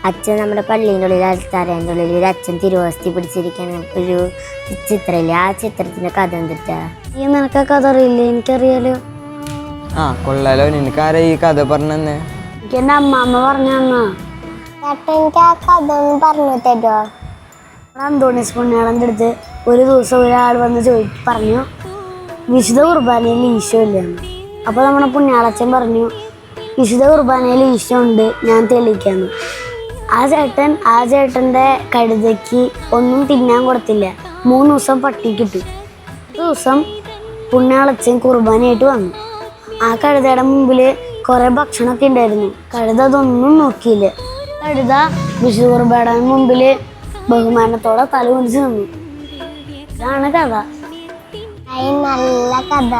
അച്ഛൻ നമ്മുടെ പള്ളീൻ്റെ ഉള്ളിൽ അൽത്താരേൻ്റെ ഉള്ളിൽ ഒരു അച്ഛൻ തിരുവസ്തി പിടിച്ചിരിക്കുന്ന ഒരു ചിത്രമില്ലേ, ആ ചിത്രത്തിന്റെ കഥ എന്തിട്ടാ? ഈ നിനക്ക് കഥ അറിയില്ലേ? എനിക്കറിയാലോ. ആ കൊള്ളാലോ. നിനക്കാരാ ഈ കഥ പറഞ്ഞെന്ന്? എനിക്ക് എൻ്റെ അമ്മാമ്മ പറഞ്ഞു തന്നാ. ചേട്ടൻ എനിക്ക് ആ കഥ ഒന്ന് പറഞ്ഞു തരുമോ? അന്തോണീസ് പുണ്യാളൻ്റെ അടുത്ത് ഒരു ദിവസം ഒരാൾ വന്ന് പറഞ്ഞു വിശുദ്ധ കുർബാനയിൽ ഈശോ ഇല്ലെന്ന്. അപ്പോൾ നമ്മുടെ പുണ്യാളച്ചൻ പറഞ്ഞു വിശുദ്ധ കുർബാനയിൽ ഈശോ ഉണ്ട്, ഞാൻ തെളിയിക്കാന്ന്. ആ ചേട്ടൻ്റെ കഴുതയ്ക്ക് ഒന്നും തിന്നാൻ കൊടുത്തില്ല. 3 ദിവസം പട്ടിക്കിട്ടു. ഒരു ദിവസം പുണ്യാളച്ചൻ കുർബാനയായിട്ട് വന്നു. ആ കഴുതയുടെ മുമ്പിൽ കുറേ ഭക്ഷണമൊക്കെ ഉണ്ടായിരുന്നു. കഴുത അതൊന്നും നോക്കിയില്ല. കഴുത വിശുദ്ധ കുർബാനയുടെ മുമ്പിൽ ബഹുമാനത്തോടെ തല കുനിച്ച് നിന്നു. ഇതാണ് കഥ. നല്ല കഥ.